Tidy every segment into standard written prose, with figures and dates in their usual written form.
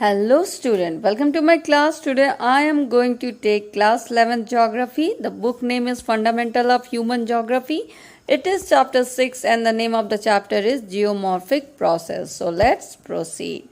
Hello student, welcome to my class. Today I am going to take class 11 geography. The book name is Fundamental of Human Geography. It is chapter 6 and the name of the chapter is Geomorphic Process. So let's proceed.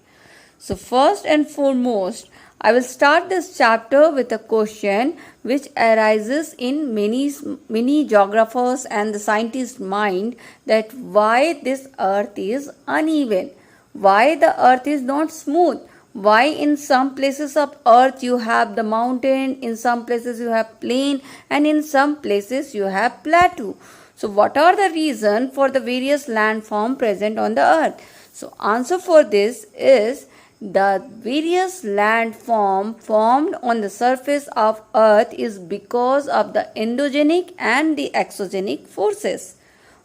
So first and foremost, I will start this chapter with a question which arises in many geographers and the scientists' mind, that why this earth is uneven, why the earth is not smooth. Why in some places of earth you have the mountain, in some places you have plain, and in some places you have plateau. So what are the reason for the various landform present on the earth? So answer for this is the various landform formed on the surface of earth is because of the endogenic and the exogenic forces.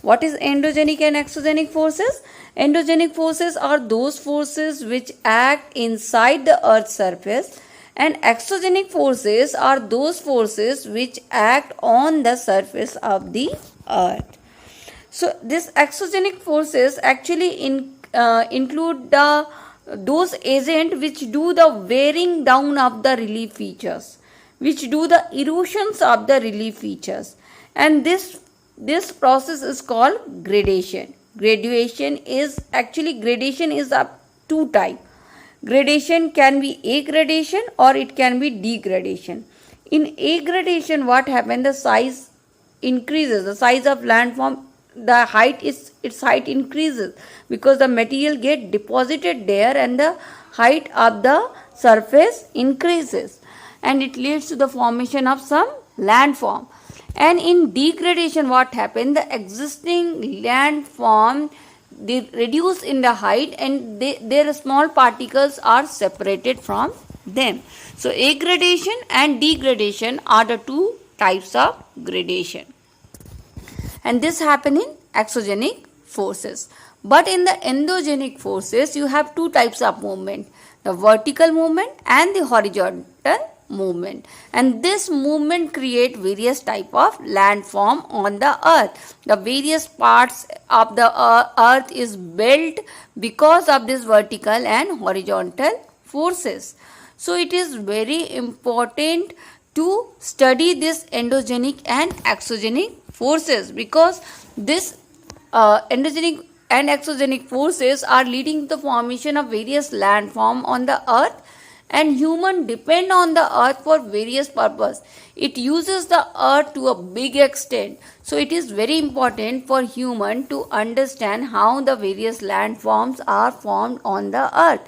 What is endogenic and exogenic forces? Endogenic forces are those forces which act inside the earth's surface, and exogenic forces are those forces which act on the surface of the earth. So these exogenic forces actually include those agents which do the wearing down of the relief features, which do the erosions of the relief features, and this process is called gradation. Gradation is of two types. Gradation can be A gradation or it can be D gradation. In A gradation, what happens? The size increases. The size of landform, its height increases because the material get deposited there and the height of the surface increases, and it leads to the formation of some landform. And in degradation, what happened? The existing landform, they reduce in the height and their small particles are separated from them. So A gradation and degradation are the two types of gradation. And this happen in exogenic forces. But in the endogenic forces, you have two types of movement, the vertical movement and the horizontal movement, and this movement create various type of landform on the earth. The various parts of the earth is built because of this vertical and horizontal forces. So it is very important to study this endogenic and exogenic forces, because this endogenic and exogenic forces are leading to the formation of various landform on the earth, and human depend on the earth for various purpose. It uses the earth to a big extent. So it is very important for human to understand how the various landforms are formed on the earth.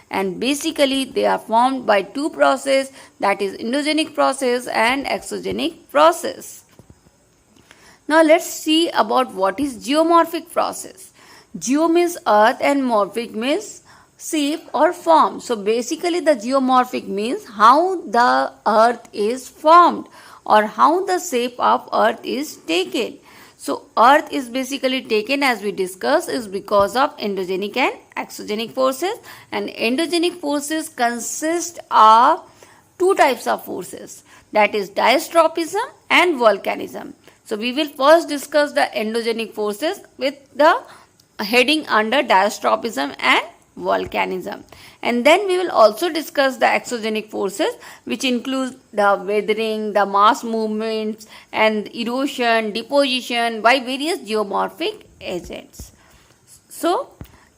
And basically they are formed by two processes, that is endogenic process and exogenic process. Now let's see about what is geomorphic process. Geo means earth and morphic means shape or form. So basically the geomorphic means how the earth is formed or how the shape of earth is taken. So earth is basically taken, as we discussed, is because of endogenic and exogenic forces, and endogenic forces consist of two types of forces, that is diastrophism and volcanism. So we will first discuss the endogenic forces with the heading under diastrophism and volcanism, and then we will also discuss the exogenic forces, which include the weathering, the mass movements, and erosion, deposition by various geomorphic agents. So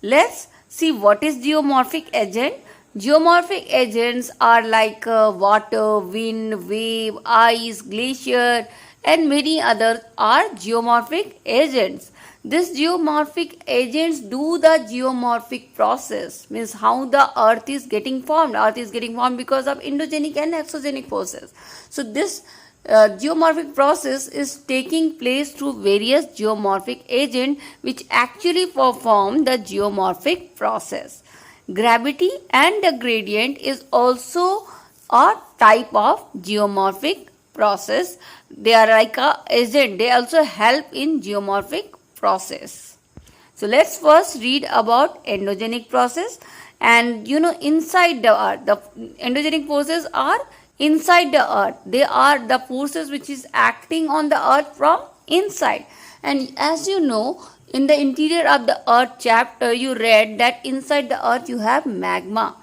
let's see what is geomorphic agent. Geomorphic agents are like water, wind, wave, ice, glacier, and many others are geomorphic agents. These geomorphic agents do the geomorphic process, means how the earth is getting formed. Earth is getting formed because of endogenic and exogenic forces. So this geomorphic process is taking place through various geomorphic agents which actually perform the geomorphic process. Gravity and the gradient is also a type of geomorphic process. They are like a agent. They also help in geomorphic process. So let's first read about endogenic process. And inside the earth, the endogenic forces are inside the earth. They are the forces which is acting on the earth from inside. And as you know, in the interior of the earth chapter, you read that inside the earth you have magma.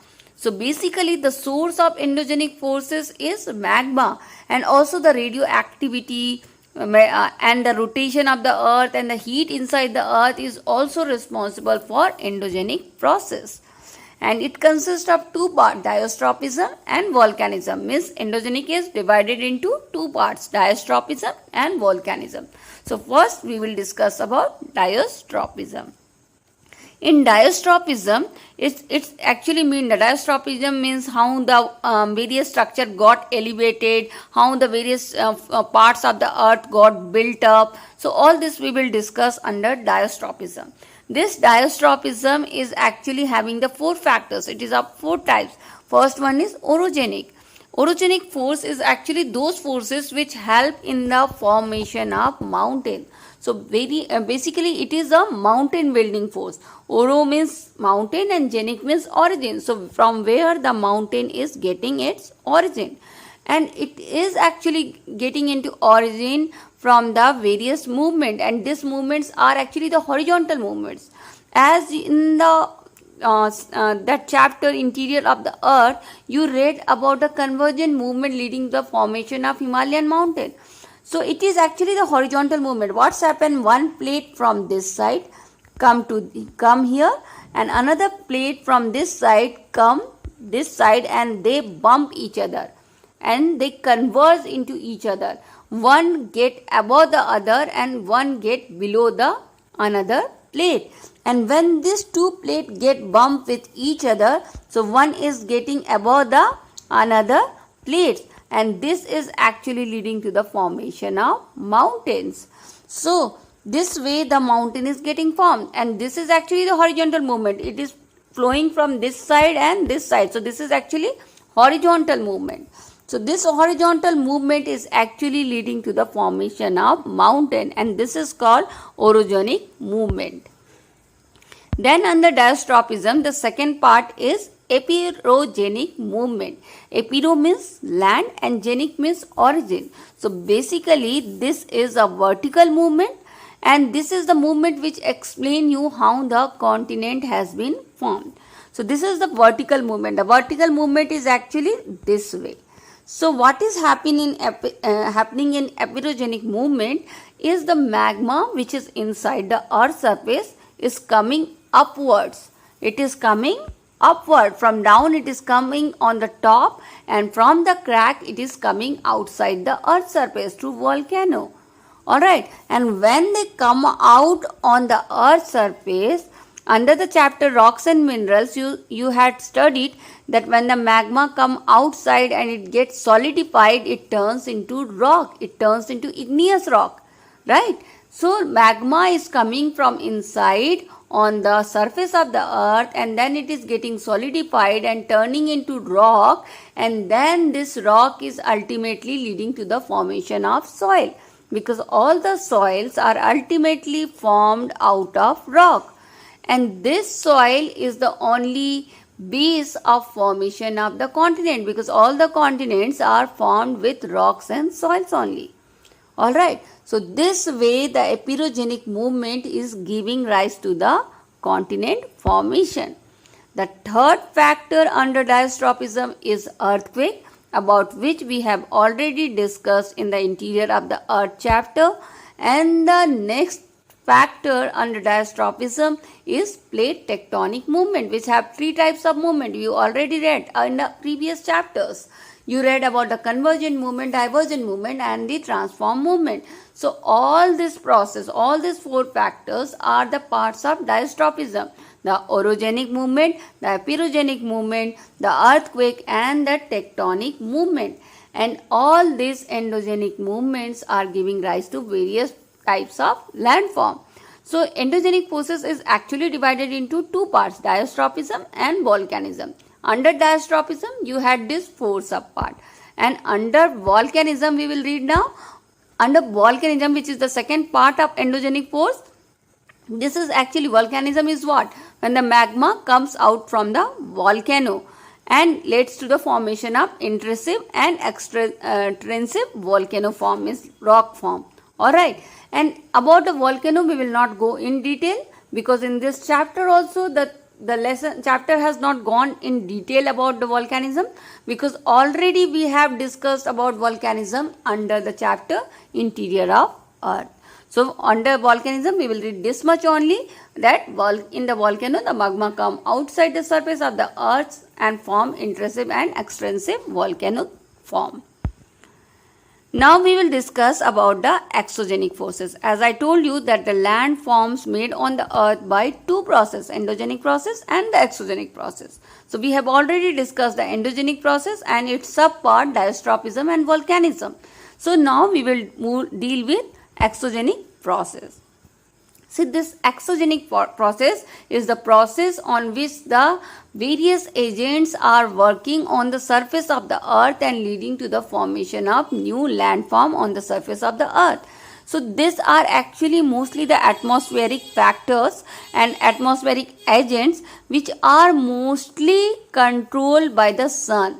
So basically the source of endogenic forces is magma, and also the radioactivity and the rotation of the earth and the heat inside the earth is also responsible for endogenic process. And it consists of two parts, diastrophism and volcanism. Means endogenic is divided into two parts, diastrophism and volcanism. So first we will discuss about diastrophism. In diastrophism, it's actually mean the diastrophism means how the various structure got elevated, how the various parts of the earth got built up. So all this we will discuss under diastrophism. This diastrophism is actually having the four factors. It is of four types. First one is orogenic. Orogenic force is actually those forces which help in the formation of mountain. So basically it is a mountain building force. Oro means mountain and genic means origin. So from where the mountain is getting its origin. And it is actually getting into origin from the various movement, and these movements are actually the horizontal movements. As in the that chapter interior of the earth, you read about the convergent movement leading to the formation of Himalayan mountain. So it is actually the horizontal movement. What's happened? One plate from this side come here, and another plate from this side come this side, and they bump each other and they converge into each other. One get above the other and one get below the another plate. And when these two plates get bumped with each other, so one is getting above the another plate, and this is actually leading to the formation of mountains. So this way the mountain is getting formed, and this is actually the horizontal movement. It is flowing from this side and this side. So this is actually horizontal movement. So this horizontal movement is actually leading to the formation of mountain, and this is called orogenic movement. Then under diastrophism, the second part is epirogenic movement. Epiro means land and genic means origin. So basically this is a vertical movement, and this is the movement which explain you how the continent has been formed. So this is the vertical movement. The vertical movement is actually this way. So what is happening in epirogenic movement is the magma which is inside the earth's surface is coming upwards. It is coming upward. From down it is coming on the top, and from the crack it is coming outside the earth's surface through volcano. Alright, and when they come out on the earth's surface, under the chapter rocks and minerals, you had studied that when the magma come outside and it gets solidified, it turns into rock. It turns into igneous rock, right? So magma is coming from inside on the surface of the earth, and then it is getting solidified and turning into rock, and then this rock is ultimately leading to the formation of soil, because all the soils are ultimately formed out of rock. And this soil is the only base of formation of the continent, because all the continents are formed with rocks and soils only. Alright, so this way the epirogenic movement is giving rise to the continent formation. The third factor under diastrophism is earthquake, about which we have already discussed in the interior of the earth chapter. And the next factor under diastrophism is plate tectonic movement, which have three types of movement. You already read in the previous chapters. You read about the convergent movement, divergent movement, and the transform movement. So all this process, all these four factors are the parts of diastrophism: the orogenic movement, the epirogenic movement, the earthquake, and the tectonic movement. And all these endogenic movements are giving rise to various types of landform. So endogenic forces is actually divided into two parts, diastrophism and volcanism. Under diastrophism, you had this four subpart, and under volcanism, we will read now. Under volcanism, which is the second part of endogenic force, this is actually volcanism is what? When the magma comes out from the volcano and leads to the formation of intrusive and extrinsic volcano form, is rock form. Alright, and about the volcano, we will not go in detail, because in this chapter also the the lesson chapter has not gone in detail about the volcanism, because already we have discussed about volcanism under the chapter interior of earth. So under volcanism we will read this much only, that in the volcano the magma come outside the surface of the earth and form intrusive and extrusive volcano form. Now we will discuss about the exogenic forces. As I told you that the land forms made on the earth by two processes, endogenic process and the exogenic process. So we have already discussed the endogenic process and its subpart diastrophism and volcanism. So now we will deal with exogenic process. See, this exogenic process is the process on which the various agents are working on the surface of the earth and leading to the formation of new landform on the surface of the earth. So these are actually mostly the atmospheric factors and atmospheric agents which are mostly controlled by the sun.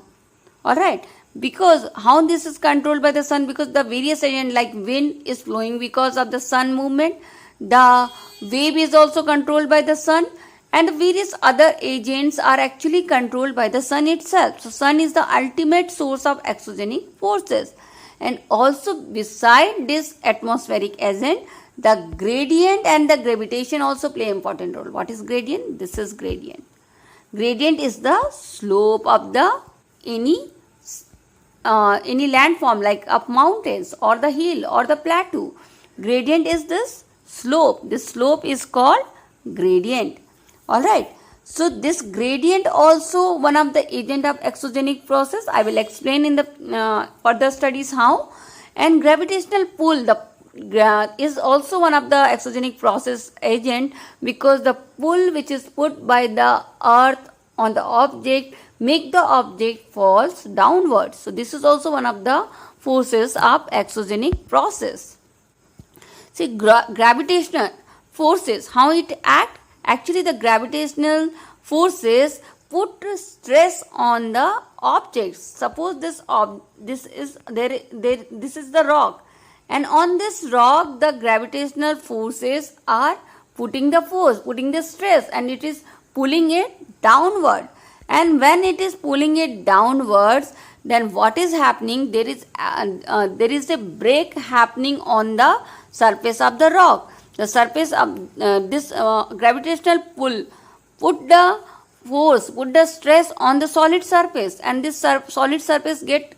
Alright. Because how this is controlled by the sun? Because the various agents like wind is flowing because of the sun movement. The wave is also controlled by the sun, and various other agents are actually controlled by the sun itself. So sun is the ultimate source of exogenic forces. And also beside this atmospheric agent, the gradient and the gravitation also play important role. What is gradient? This is gradient. Gradient is the slope of the any landform like up mountains or the hill or the plateau. Gradient is this slope. This slope is called gradient. Alright. So this gradient also one of the agent of exogenic process. I will explain in the further studies how. And gravitational pull is also one of the exogenic process agent, because the pull which is put by the earth on the object make the object falls downwards. So this is also one of the forces of exogenic process. See, gravitational forces, how it act? Actually, the gravitational forces put stress on the objects. Suppose this is the rock, and on this rock the gravitational forces are putting the stress, and it is pulling it downward. And when it is pulling it downwards, then what is happening? There is a break happening on the surface of the rock. The surface of this gravitational pull put the stress on the solid surface, and this solid surface get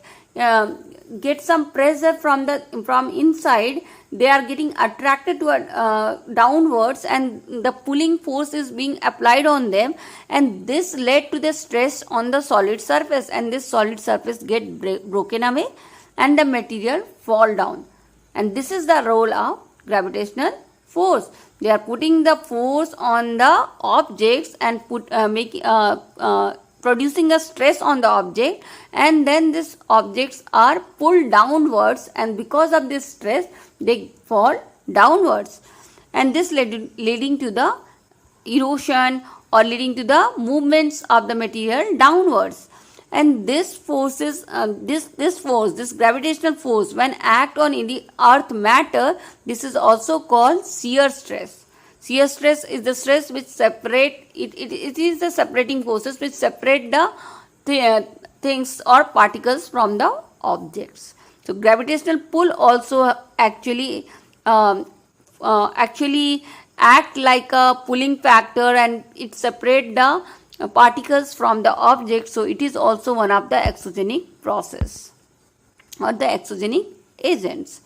some pressure from inside. They are getting attracted to downwards, and the pulling force is being applied on them, and this led to the stress on the solid surface, and this solid surface get broken away and the material fall down. And this is the role of gravitational force. They are putting the force on the objects and producing a stress on the object, and then these objects are pulled downwards, and because of this stress they fall downwards, and this leading to the erosion or leading to the movements of the material downwards. And this forces this gravitational force, when act on in the earth matter, this is also called shear stress. Shear stress is the stress which separate it is the separating forces which separate the things or particles from the objects. So gravitational pull also actually act like a pulling factor, and it separate the particles from the object. So it is also one of the exogenic process or the exogenic agents.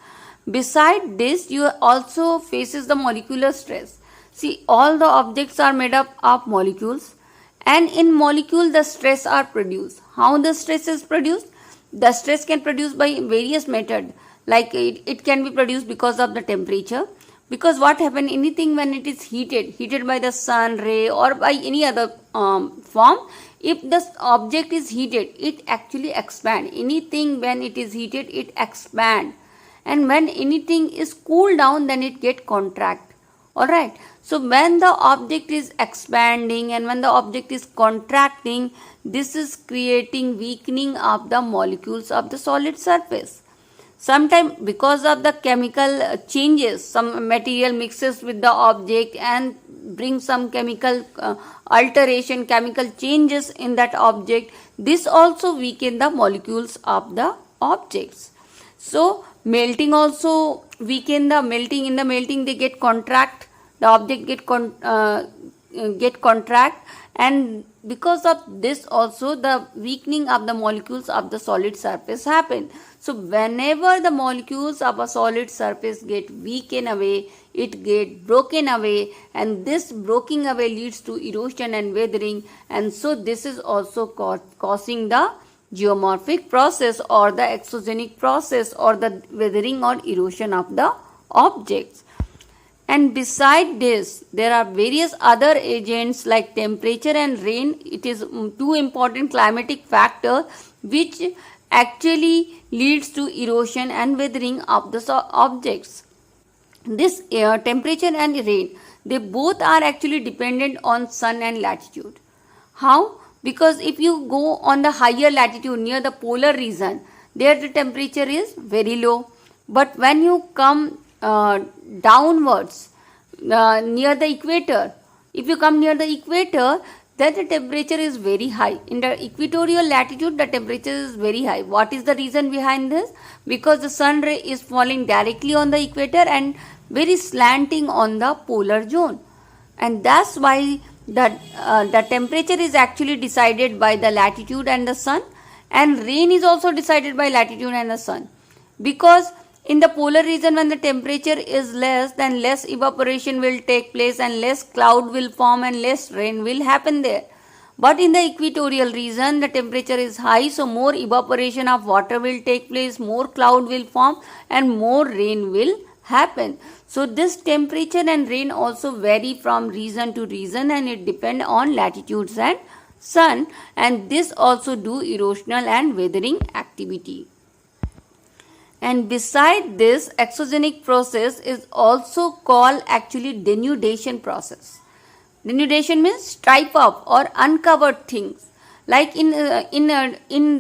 Beside this, you also faces the molecular stress. See, all the objects are made up of molecules, and in molecule the stress are produced. How the stress is produced? The stress can produce by various methods. Like it can be produced because of the temperature. Because what happens, anything when it is heated by the sun ray or by any other form, if the object is heated, it actually expands. Anything when it is heated, it expands. And when anything is cooled down, then it get contract. Alright. So when the object is expanding and when the object is contracting, this is creating weakening of the molecules of the solid surface. Sometimes because of the chemical changes, some material mixes with the object and brings some chemical alteration, chemical changes in that object. This also weaken the molecules of the objects. So melting also weaken the melting. In the melting they get contract, the object get contract, and because of this also the weakening of the molecules of the solid surface happen. So whenever the molecules of a solid surface get weakened away, it get broken away, and this breaking away leads to erosion and weathering, and so this is also causing the geomorphic process or the exogenic process or the weathering or erosion of the objects. And beside this, there are various other agents like temperature and rain. It is two important climatic factors which actually leads to erosion and weathering of the objects. This temperature and rain, they both are actually dependent on sun and latitude. How? Because if you go on the higher latitude near the polar region, there the temperature is very low. But when you come downwards near the equator, if you come near the equator, then the temperature is very high. In the equatorial latitude, the temperature is very high. What is the reason behind this? Because the sun ray is falling directly on the equator and very slanting on the polar zone, and that's why the temperature is actually decided by the latitude and the sun, and rain is also decided by latitude and the sun. Because in the polar region, when the temperature is less, then less evaporation will take place and less cloud will form and less rain will happen there. But in the equatorial region, the temperature is high, so more evaporation of water will take place, more cloud will form and more rain will happen. So this temperature and rain also vary from region to region, and it depend on latitudes and sun, and this also do erosional and weathering activity. And beside this, exogenic process is also called actually denudation process. Denudation means stripe up or uncovered things. Like in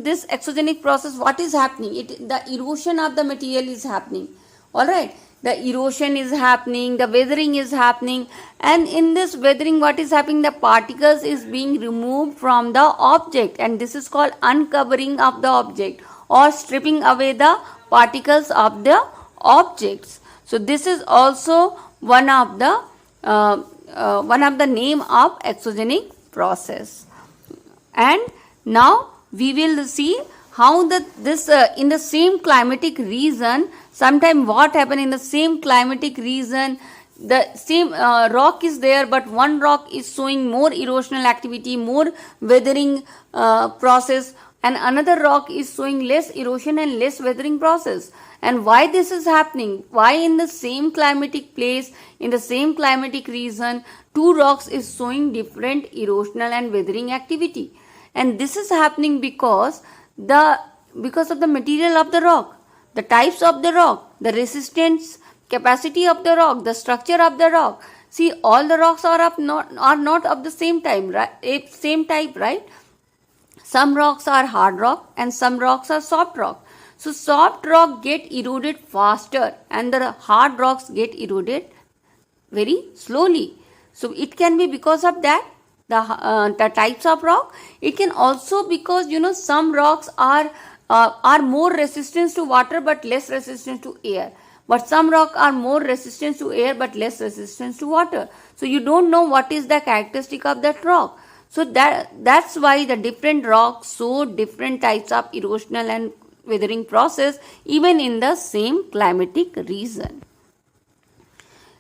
this exogenic process, what is happening? The erosion of the material is happening. All right. The erosion is happening, the weathering is happening, and in this weathering what is happening? The particles is being removed from the object, and this is called uncovering of the object or stripping away the particles of the objects. So this is also one of the name of exogenic process. And now we will see how this in the same climatic region, sometime what happen in the same climatic region, the same rock is there, but one rock is showing more erosional activity, more weathering process, and another rock is showing less erosion and less weathering process. And why this is happening? Why in the same climatic place, in the same climatic region, two rocks is showing different erosional and weathering activity? And this is happening because of the material of the rock, the types of the rock, the resistance capacity of the rock, the structure of the rock. See, all the rocks are not of the same type, right? Some rocks are hard rock and some rocks are soft rock. So soft rock get eroded faster and the hard rocks get eroded very slowly. So it can be because of that, the types of rock. It can also because some rocks are more resistant to water but less resistant to air. But some rock are more resistant to air but less resistant to water. So you don't know what is the characteristic of that rock. So that's why the different rocks show different types of erosional and weathering process even in the same climatic region.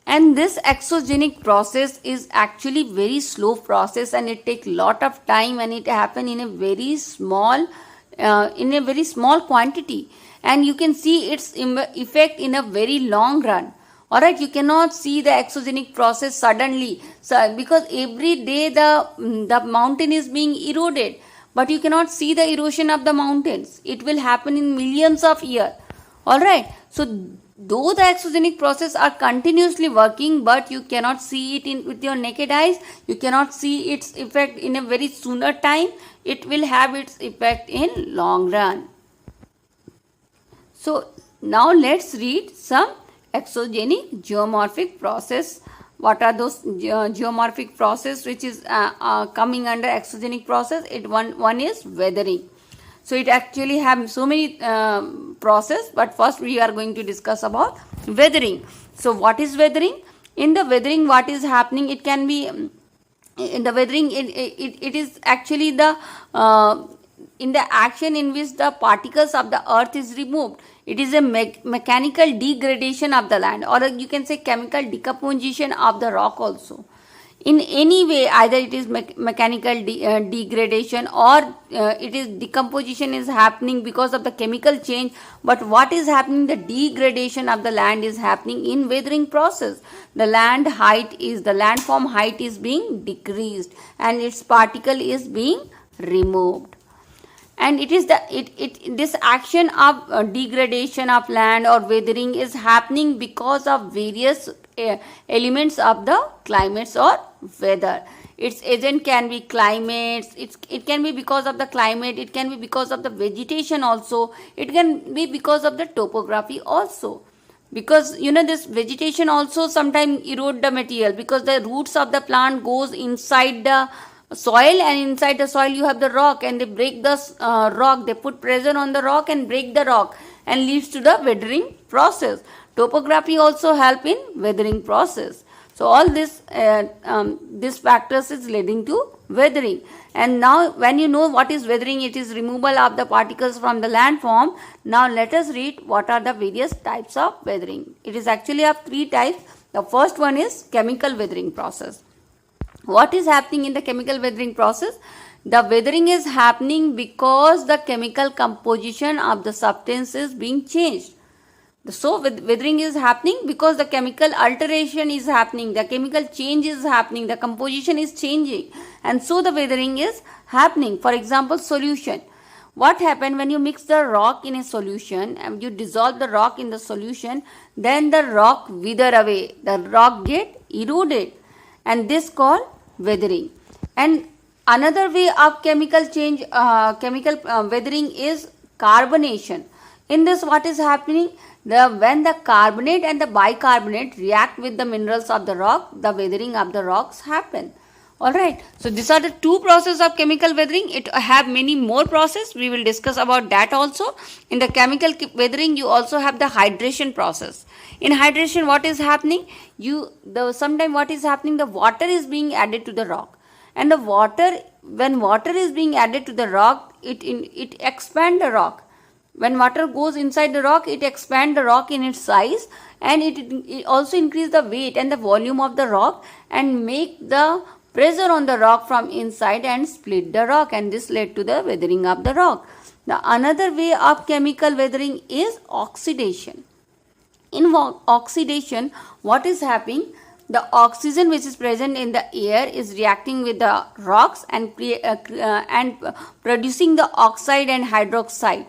And this exogenic process is actually very slow process, and it takes lot of time, and it happen in a very small quantity, and you can see its effect in a very long run. Alright, you cannot see the exogenic process suddenly, because every day the mountain is being eroded, but you cannot see the erosion of the mountains. It will happen in millions of years. Alright, so though the exogenic process are continuously working, but you cannot see it with your naked eyes, you cannot see its effect in a very sooner time. It will have its effect in long run. So Now let's read some exogenic geomorphic process. What are those geomorphic process which is coming under exogenic process? One is weathering. So it actually have so many process, but first we are going to discuss about weathering. So what is weathering? In the weathering, what is happening? It can be in the weathering. It is actually the in the action in which the particles of the earth is removed. It is a mechanical degradation of the land, or you can say chemical decomposition of the rock also. In any way, either it is mechanical degradation, or it is decomposition is happening because of the chemical change. But what is happening? The degradation of the land is happening in weathering process. The landform height is being decreased and its particle is being removed. And it is this action of degradation of land or weathering is happening because of various elements of the climates or weather. Its agent can be climates, it can be because of the climate, it can be because of the vegetation also, it can be because of the topography also. Because this vegetation also sometimes erode the material, because the roots of the plant goes inside the soil, and inside the soil you have the rock, and they break the rock, they put pressure on the rock and break the rock, and leads to the weathering process. Topography also help in weathering process. So all this factors is leading to weathering. And now when you know what is weathering, it is removal of the particles from the landform. Now let us read what are the various types of weathering. It is actually of three types. The first one is chemical weathering process. What is happening in the chemical weathering process? The weathering is happening because the chemical composition of the substance is being changed. So weathering is happening because the chemical alteration is happening, the chemical change is happening, the composition is changing, and so the weathering is happening. For example, solution. What happens when you mix the rock in a solution and you dissolve the rock in the solution, then the rock wither away, the rock get eroded, and this called weathering. And another way of chemical change, weathering is carbonation. In this, what is happening? When the carbonate and the bicarbonate react with the minerals of the rock, the weathering of the rocks happen. Alright, so these are the two processes of chemical weathering. It have many more processes. We will discuss about that also. In the chemical weathering, you also have the hydration process. In hydration, what is happening? Sometimes what is happening? The water is being added to the rock, and when water is being added to the rock, it expands the rock. When water goes inside the rock, it expands the rock in its size, and it also increases the weight and the volume of the rock, and make the pressure on the rock from inside and split the rock, and this led to the weathering of the rock. The another way of chemical weathering is oxidation. In oxidation, what is happening? The oxygen which is present in the air is reacting with the rocks and producing the oxide and hydroxide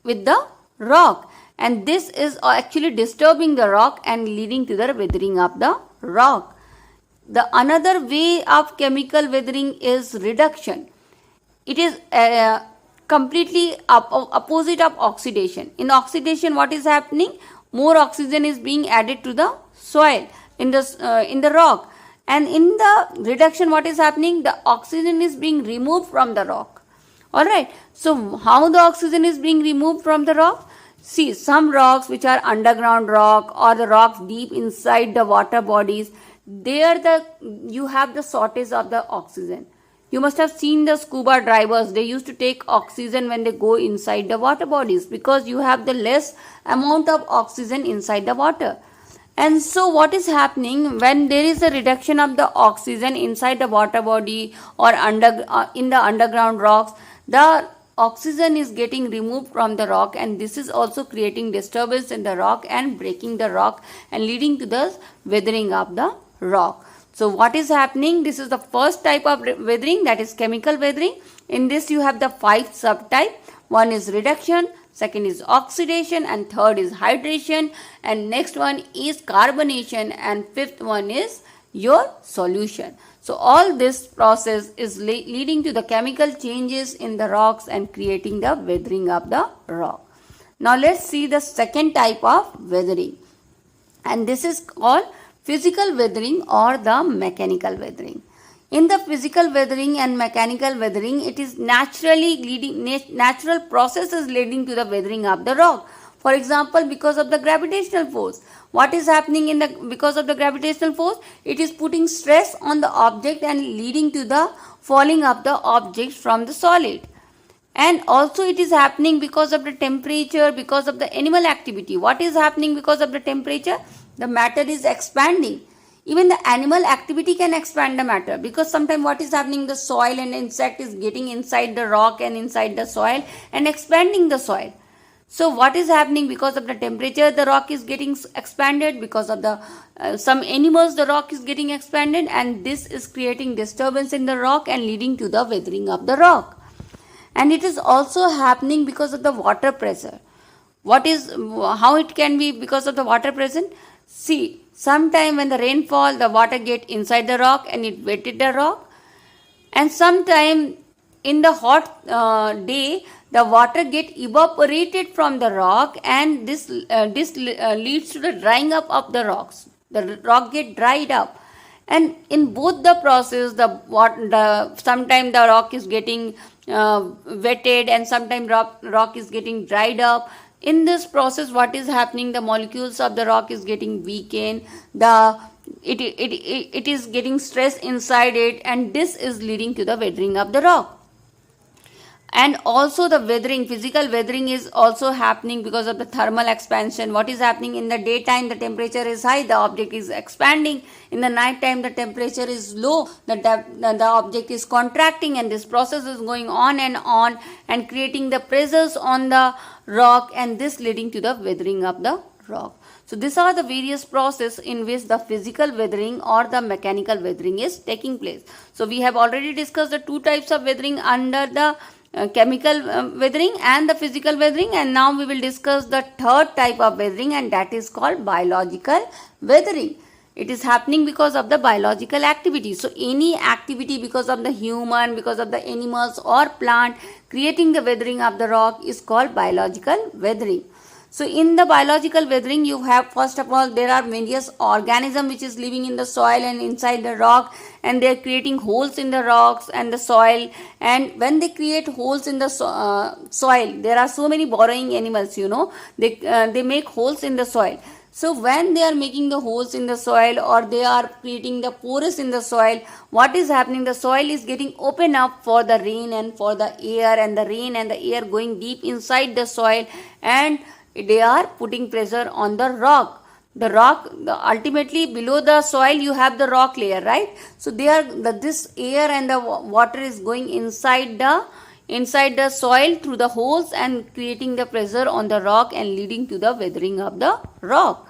with the rock, and this is actually disturbing the rock and leading to the weathering of the rock. The another way of chemical weathering is reduction. It is completely opposite of oxidation. In oxidation, what is happening? More oxygen is being added to the soil, in the rock, and in the reduction, what is happening? The oxygen is being removed from the rock. Alright, so how the oxygen is being removed from the rock? See, some rocks which are underground rock, or the rocks deep inside the water bodies, there you have the shortage of the oxygen. You must have seen the scuba divers. They used to take oxygen when they go inside the water bodies, because you have the less amount of oxygen inside the water. And so what is happening when there is a reduction of the oxygen inside the water body or in the underground rocks? The oxygen is getting removed from the rock, and this is also creating disturbance in the rock and breaking the rock and leading to the weathering of the rock. So what is happening? This is the first type of weathering, that is chemical weathering. In this you have the 5 subtypes. One is reduction, second is oxidation, and third is hydration, and next one is carbonation, and fifth one is your solution. So all this process is leading to the chemical changes in the rocks and creating the weathering of the rock. Now let's see the second type of weathering, and this is called physical weathering or the mechanical weathering. In the physical weathering and mechanical weathering, it is natural processes leading to the weathering of the rock. For example, because of the gravitational force, what is happening because of the gravitational force? It is putting stress on the object and leading to the falling of the object from the solid. And also it is happening because of the temperature, because of the animal activity. What is happening because of the temperature? The matter is expanding. Even the animal activity can expand the matter, because sometimes what is happening, the soil and insect is getting inside the rock and inside the soil and expanding the soil. So what is happening? Because of the temperature, the rock is getting expanded. Because of the some animals, the rock is getting expanded, and this is creating disturbance in the rock and leading to the weathering of the rock. And it is also happening because of the water pressure. How it can be because of the water pressure? See, sometime when the rainfall, the water get inside the rock and it wetted the rock, and sometime in the hot day, the water get evaporated from the rock, and this leads to the drying up of the rocks. The rock get dried up, and in both the process, sometime the rock is getting wetted, and sometime rock is getting dried up. In this process, what is happening? The molecules of the rock is getting weakened. It is getting stress inside it, and this is leading to the weathering of the rock. And also the weathering, physical weathering is also happening because of the thermal expansion. What is happening? In the daytime, the temperature is high, the object is expanding. In the night time, the temperature is low, the object is contracting, and this process is going on and creating the pressures on the rock, and this leading to the weathering of the rock. So these are the various processes in which the physical weathering or the mechanical weathering is taking place. So we have already discussed the two types of weathering under the chemical weathering and the physical weathering, and now we will discuss the third type of weathering, and that is called biological weathering. It is happening because of the biological activity. So any activity because of the human, because of the animals or plant creating the weathering of the rock is called biological weathering. So in the biological weathering, you have, first of all, there are various organisms which is living in the soil and inside the rock, and they are creating holes in the rocks and the soil. And when they create holes in the soil, there are so many burrowing animals, they make holes in the soil. So when they are making the holes in the soil, or they are creating the pores in the soil, what is happening? The soil is getting open up for the rain and for the air, and the rain and the air going deep inside the soil, and they are putting pressure on the rock. Ultimately below the soil you have the rock layer, right? So this air and the water is going inside the soil through the holes and creating the pressure on the rock and leading to the weathering of the rock.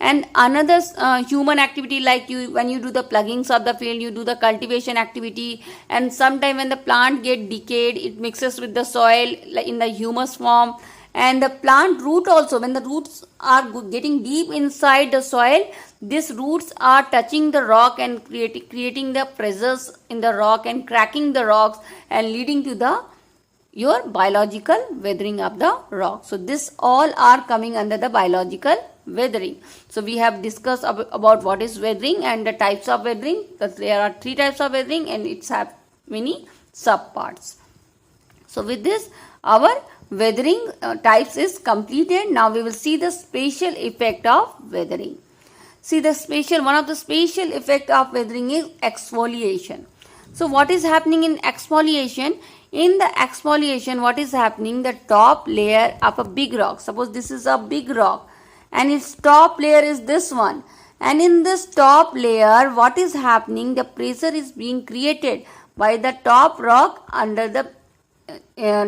And another human activity, like when you do the pluggings of the field, you do the cultivation activity, and sometime when the plant get decayed, it mixes with the soil in the humus form. And the plant root also, when the roots are getting deep inside the soil, these roots are touching the rock and creating the pressures in the rock and cracking the rocks and leading to your biological weathering of the rock. So this all are coming under the biological weathering. So we have discussed about what is weathering and the types of weathering. There are 3 types of weathering, and it's have many subparts. So with this, our weathering types is completed. Now we will see the spatial effect of weathering. See, one of the spatial effect of weathering is exfoliation. So what is happening in exfoliation? In the exfoliation, what is happening? The top layer of a big rock. Suppose this is a big rock, and its top layer is this one. And in this top layer, what is happening? The pressure is being created by the top rock under the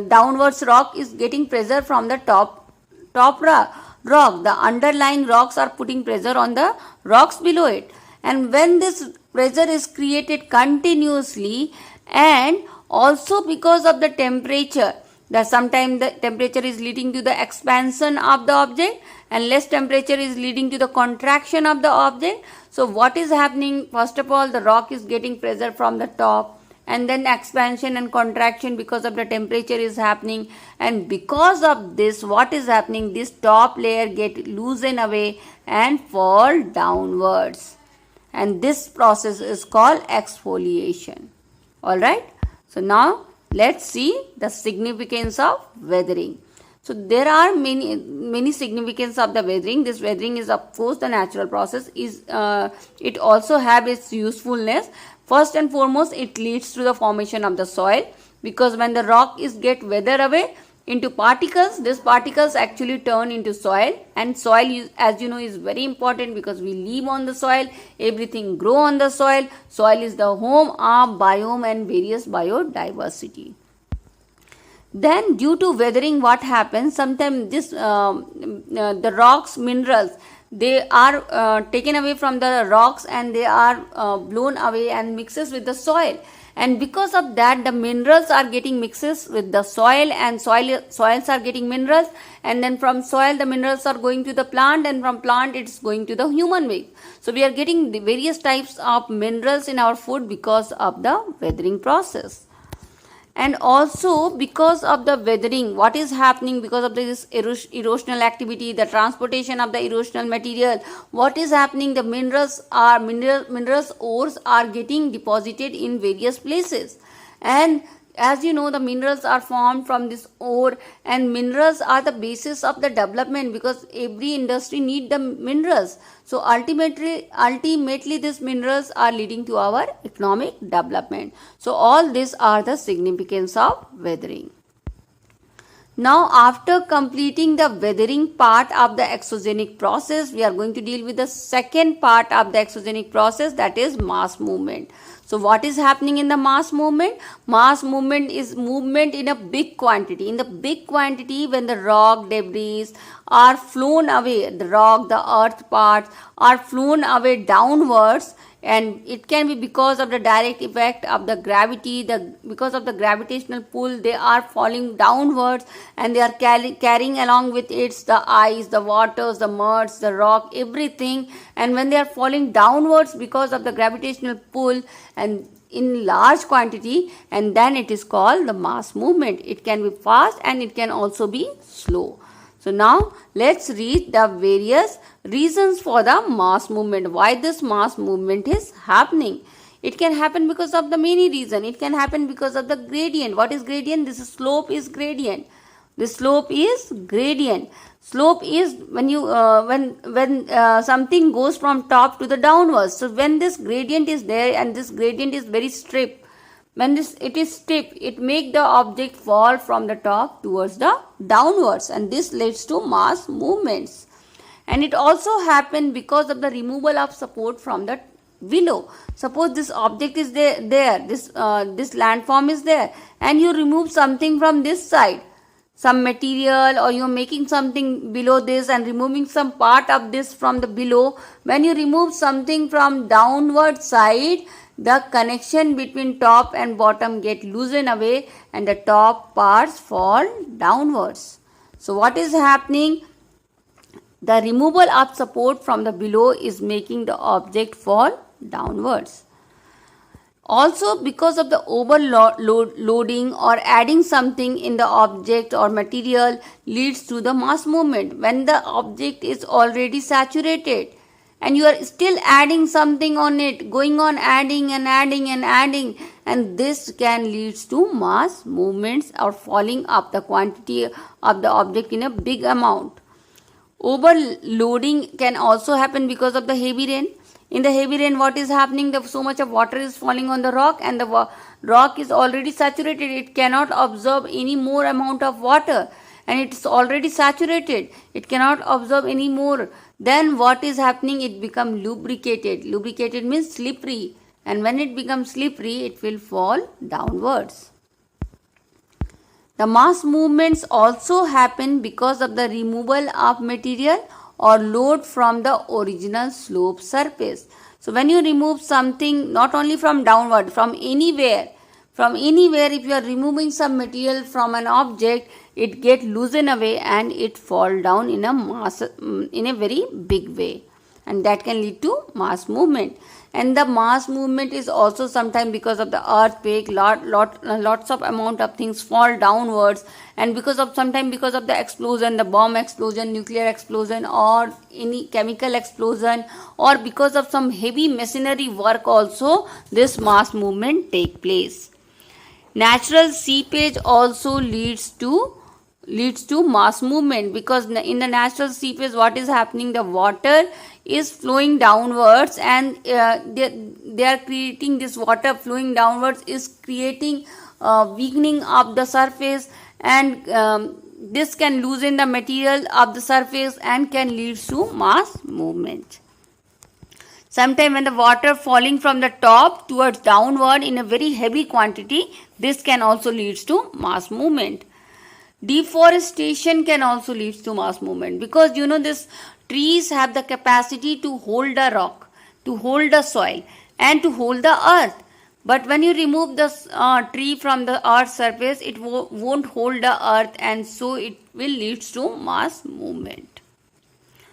downwards rock is getting pressure from the top rock. The underlying rocks are putting pressure on the rocks below it. And when this pressure is created continuously, and also because of the temperature, that sometimes the temperature is leading to the expansion of the object, and less temperature is leading to the contraction of the object. So what is happening? First of all, the rock is getting pressure from the top, and then expansion and contraction because of the temperature is happening, and because of this, what is happening, this top layer get loosened away and fall downwards, and this process is called exfoliation. Alright, so now let's see the significance of weathering. So there are many significance of the weathering. This weathering is of course the natural process. It also have its usefulness. First and foremost, it leads to the formation of the soil, because when the rock is get weathered away into particles, these particles actually turn into soil, and soil, as you know, is very important because we live on the soil, everything grow on the soil. Soil is the home of biome and various biodiversity. Then due to weathering, what happens, sometimes this the rocks, minerals, they are taken away from the rocks and they are blown away and mixes with the soil, and because of that the minerals are getting mixes with the soil, and soils are getting minerals, and then from soil the minerals are going to the plant, and from plant it's going to the human being. So we are getting the various types of minerals in our food because of the weathering process. And also because of the weathering, what is happening, because of this erosional activity, the transportation of the erosional material, what is happening, the minerals ores are getting deposited in various places. And as you know, the minerals are formed from this ore, and minerals are the basis of the development, because every industry need the minerals. So ultimately these minerals are leading to our economic development. So all these are the significance of weathering. Now after completing the weathering part of the exogenic process, we are going to deal with the second part of the exogenic process, that is mass movement. So what is happening in the mass movement? Mass movement is movement in a big quantity. In the big quantity, when the rock debris are flown away, the rock, the earth parts are flown away downwards, and it can be because of the direct effect of the gravity, because of the gravitational pull, they are falling downwards, and they are carrying along with it the ice, the waters, the muds, the rock, everything. And when they are falling downwards because of the gravitational pull and in large quantity, and then it is called the mass movement. It can be fast and it can also be slow. So now let's read the various reasons for the mass movement. Why this mass movement is happening? It can happen because of the many reasons. It can happen because of the gradient. What is gradient? This slope is gradient. This slope is gradient. Slope is when you something goes from top to the downwards. So when this gradient is there and this gradient is very steep, when it is steep, it make the object fall from the top towards the downwards, and this leads to mass movements. And it also happen because of the removal of support from the below. Suppose this object is there, this landform is there, and you remove something from this side, some material, or you are making something below this and removing some part of this from the below. When you remove something from downward side, the connection between top and bottom get loosened away, and the top parts fall downwards. So what is happening? The removal of support from the below is making the object fall downwards. Also because of the overloading or adding something in the object or material leads to the mass movement. When the object is already saturated and you are still adding something on it, going on adding and adding and adding, and this can lead to mass movements or falling of the quantity of the object in a big amount. Overloading can also happen because of the heavy rain. In the heavy rain, what is happening? So much of water is falling on the rock, and the rock is already saturated. It cannot absorb any more amount of water, and it's already saturated. It cannot absorb any more. Then what is happening? It becomes lubricated. Lubricated means slippery, and when it becomes slippery, it will fall downwards. The mass movements also happen because of the removal of material or load from the original slope surface. So when you remove something, not only from downward, from anywhere, if you are removing some material from an object, it get loosened away and it fall down in a very big way, and that can lead to mass movement. And the mass movement is also sometimes because of the earthquake, lots of amount of things fall downwards, and because of sometimes because of the explosion, the bomb explosion, nuclear explosion, or any chemical explosion, or because of some heavy machinery work also, this mass movement take place. Natural seepage also leads to mass movement, because in the natural seepage what is happening, the water is flowing downwards, and they are creating this water flowing downwards is creating weakening of the surface, and this can loosen the material of the surface and can lead to mass movement. Sometimes when the water falling from the top towards downward in a very heavy quantity, this can also lead to mass movement. Deforestation can also lead to mass movement, because this trees have the capacity to hold the rock, to hold the soil, and to hold the earth. But when you remove the tree from the earth's surface, it won't hold the earth, and so it will lead to mass movement.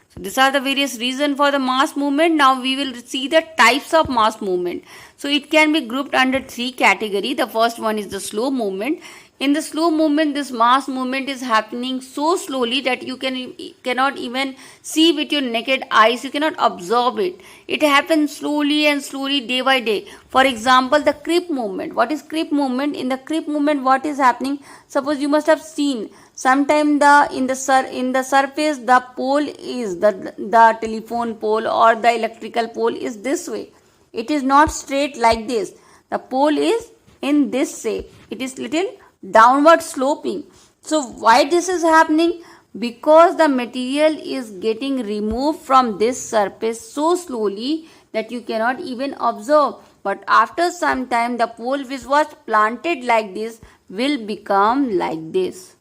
So these are the various reasons for the mass movement. Now we will see the types of mass movement. So it can be grouped under three categories. The first one is the slow movement. In the slow movement, this mass movement is happening so slowly that you cannot even see with your naked eyes. You cannot absorb it. It happens slowly and slowly, day by day. For example, the creep movement. What is creep movement? In the creep movement, what is happening? Suppose you must have seen sometime in the surface, the pole is the telephone pole or the electrical pole is this way. It is not straight like this. The pole is in this shape. It is little downward sloping. So why this is happening? Because the material is getting removed from this surface so slowly that you cannot even observe. But after some time, the pole which was planted like this will become like this.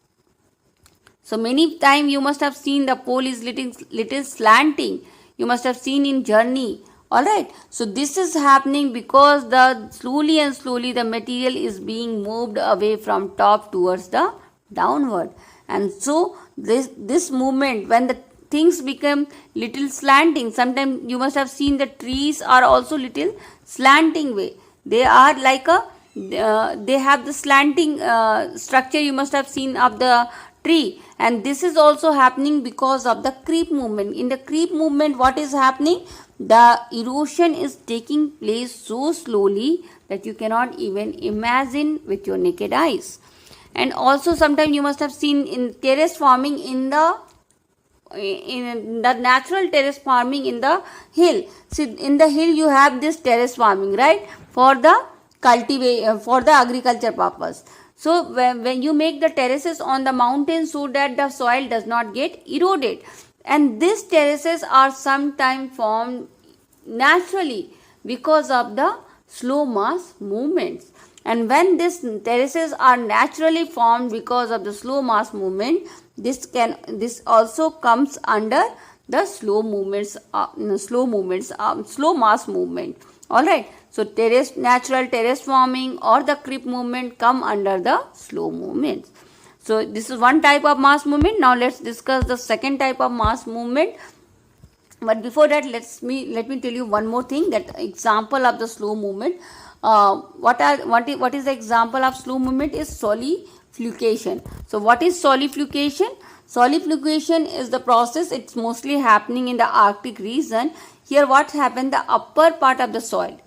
So many times you must have seen the pole is little slanting. You must have seen in journey. Alright, so this is happening because the slowly and slowly the material is being moved away from top towards the downward. And so this movement, when the things become little slanting, sometimes you must have seen the trees are also little slanting way. They are like they have the slanting structure you must have seen of the tree, and this is also happening because of the creep movement. In the creep movement, what is happening? The erosion is taking place so slowly that you cannot even imagine with your naked eyes. And also sometimes you must have seen in terrace farming in the natural terrace farming in the hill. See, in the hill you have this terrace farming, right? For the for the agriculture purpose. So when you make the terraces on the mountain so that the soil does not get eroded, and these terraces are sometimes formed naturally because of the slow mass movements. And when these terraces are naturally formed because of the slow mass movement, this also comes under the slow mass movement. Alright, so natural terrace forming or the creep movement come under the slow movements. So this is one type of mass movement. Now let's discuss the second type of mass movement. But before that, let me tell you one more thing, that example of the slow movement. What is the example of slow movement is solidification. So what is solidification? Solidification is the process. It's mostly happening in the Arctic region. Here what happened, the upper part of the soil,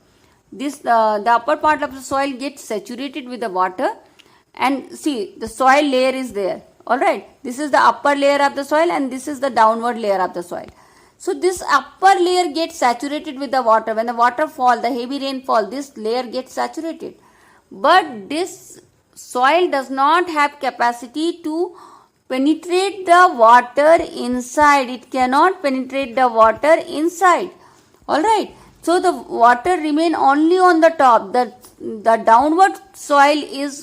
the upper part of the soil gets saturated with the water, and see the soil layer is there. Alright, this is the upper layer of the soil and this is the downward layer of the soil. So this upper layer gets saturated with the water. When the water fall, the heavy rainfall, this layer gets saturated. But this soil does not have capacity to penetrate the water inside. It cannot penetrate the water inside. Alright. So the water remain only on the top. The downward soil is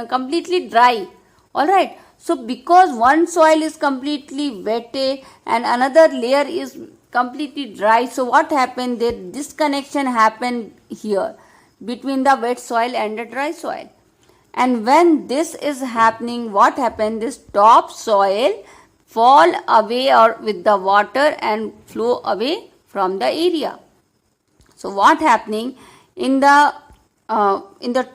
completely dry. Alright. So because one soil is completely wet and another layer is completely dry, so what happened? The disconnection happened here between the wet soil and the dry soil. And when this is happening, what happened? This top soil fall away or with the water and flow away from the area. So what happening in the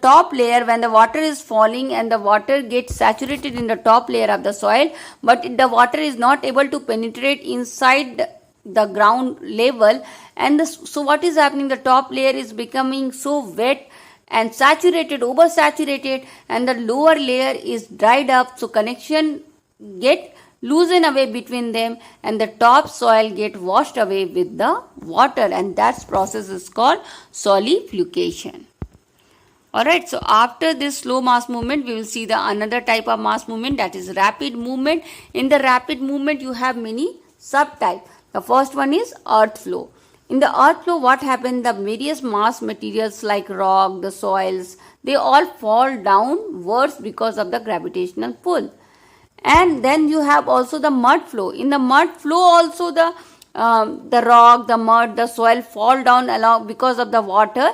top layer, when the water is falling and the water gets saturated in the top layer of the soil, but the water is not able to penetrate inside the ground level, and so what is happening, the top layer is becoming so wet and saturated, oversaturated, and the lower layer is dried up, so connection get loosen away between them, and the top soil get washed away with the water, and that process is called solidification. Alright, so after this slow mass movement, we will see the another type of mass movement, that is rapid movement. In the rapid movement, you have many subtypes. The first one is earth flow. In the earth flow, what happens? The various mass materials like rock, the soils, they all fall downwards because of the gravitational pull. And then you have also the mud flow. In the mud flow also the rock, the mud, the soil fall down along because of the water,